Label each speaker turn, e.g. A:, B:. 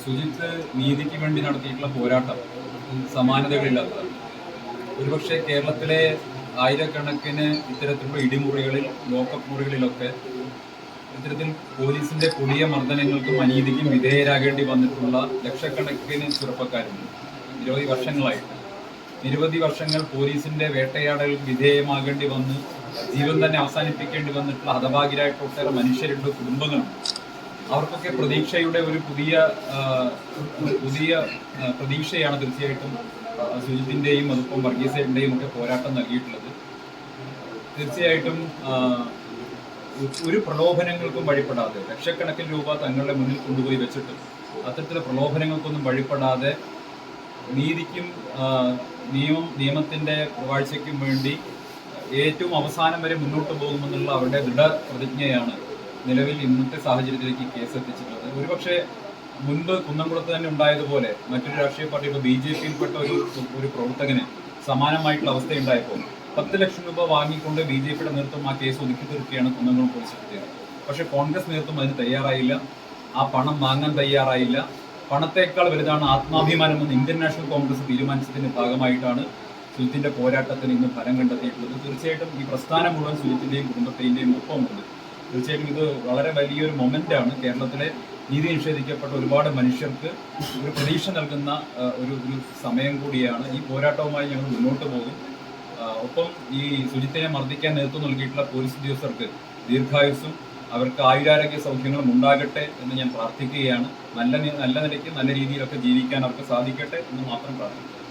A: സുജിത്ത് നീതിക്ക് വേണ്ടി നടത്തിയിട്ടുള്ള പോരാട്ടം സമാനതകളില്ലാത്തതാണ്. ഒരുപക്ഷെ കേരളത്തിലെ ആയിരക്കണക്കിന് ഇത്തരത്തിലുള്ള ഇടിമുറികളിൽ, ലോക്കപ്പ് മുറികളിലൊക്കെ ഇത്തരത്തിൽ പോലീസിന്റെ കൊടിയ മർദ്ദനങ്ങൾക്കും അനീതിക്കും വിധേയരാകേണ്ടി വന്നിട്ടുള്ള ലക്ഷക്കണക്കിന് ചെറുപ്പക്കാരുണ്ട്. നിരവധി വർഷങ്ങൾ പോലീസിന്റെ വേട്ടയാടലുകൾ വിധേയമാകേണ്ടി വന്ന് ജീവൻ തന്നെ അവസാനിപ്പിക്കേണ്ടി വന്നിട്ടുള്ള ഹതഭാഗ്യരായിട്ട് ഒട്ടേറെ മനുഷ്യരുടെ കുടുംബങ്ങളുണ്ട്. അവർക്കൊക്കെ പ്രതീക്ഷയുടെ ഒരു പുതിയ പ്രതീക്ഷയാണ് തീർച്ചയായിട്ടും സുജിത്തിന്റെയും അതിപ്പം വർഗീസേട്ടന്റെയും ഒക്കെ പോരാട്ടം നൽകിയിട്ടുള്ളത്. തീർച്ചയായിട്ടും ഒരു പ്രലോഭനങ്ങൾക്കും വഴിപ്പെടാതെ, ലക്ഷക്കണക്കിന് രൂപ തങ്ങളുടെ മുന്നിൽ കൊണ്ടുപോയി വെച്ചിട്ടും അത്തരത്തിലുള്ള പ്രലോഭനങ്ങൾക്കൊന്നും വഴിപ്പെടാതെ നീതിക്കും നിയമത്തിന്റെ വാഴ്ചയ്ക്കും വേണ്ടി ഏറ്റവും അവസാനം വരെ മുന്നോട്ട് പോകുമെന്നുള്ള അവരുടെ ദൃഢപ്രതിജ്ഞയാണ് നിലവിൽ ഇന്നത്തെ സാഹചര്യത്തിലേക്ക് കേസ് എത്തിച്ചിട്ടുള്ളത്. ഒരുപക്ഷെ മുൻപ് കുന്നംകുളത്ത് തന്നെ ഉണ്ടായതുപോലെ മറ്റൊരു രാഷ്ട്രീയ പാർട്ടി, ഇപ്പോൾ BJP-യിൽപ്പെട്ട ഒരു പ്രവർത്തകന് സമാനമായിട്ടുള്ള അവസ്ഥയുണ്ടായപ്പോൾ 10 ലക്ഷം രൂപ വാങ്ങിക്കൊണ്ട് BJP-യുടെ നേതൃത്വം ആ കേസ് ഒതുക്കി തീർക്കുകയാണ് കുന്നംകുളം പോലീസ് ചെയ്തത്. പക്ഷെ കോൺഗ്രസ് നേതൃത്വം അതിന് തയ്യാറായില്ല, ആ പണം വാങ്ങാൻ തയ്യാറായില്ല. പണത്തേക്കാൾ വലുതാണ് ആത്മാഭിമാനമെന്ന് ഇന്ത്യൻ നാഷണൽ കോൺഗ്രസ് തീരുമാനിച്ചതിന്റെ ഭാഗമായിട്ടാണ് സുജിത്തിന്റെ പോരാട്ടത്തിന് ഇന്ന് ഫലം കണ്ടെത്തിയിട്ടുള്ളത്. തീർച്ചയായിട്ടും ഈ പ്രസ്ഥാനം മുഴുവൻ സുജിത്തിന്റെയും കുടുംബത്തിന്റെയും ഒപ്പമുണ്ട്. തീർച്ചയായിട്ടും ഇത് വളരെ വലിയൊരു മൊമെന്റാണ്. കേരളത്തിലെ നീതി നിഷേധിക്കപ്പെട്ട ഒരുപാട് മനുഷ്യർക്ക് ഒരു പ്രതീക്ഷ നൽകുന്ന ഒരു സമയം കൂടിയാണ്. ഈ പോരാട്ടവുമായി ഞങ്ങൾ മുന്നോട്ട് പോകും. ഒപ്പം ഈ സുജിത്തിനെ മർദ്ദിക്കാൻ നേതൃത്വം നൽകിയിട്ടുള്ള പോലീസ് ഉദ്യോഗസ്ഥർക്ക് ദീർഘായുസ്സും അവർക്ക് ആയുരാരോഗ്യ സൗഖ്യങ്ങളും ഉണ്ടാകട്ടെ എന്ന് ഞാൻ പ്രാർത്ഥിക്കുകയാണ്. നല്ല നിലയ്ക്ക് നല്ല രീതിയിലൊക്കെ ജീവിക്കാൻ അവർക്ക് സാധിക്കട്ടെ എന്ന് മാത്രം പ്രാർത്ഥിക്കുന്നു.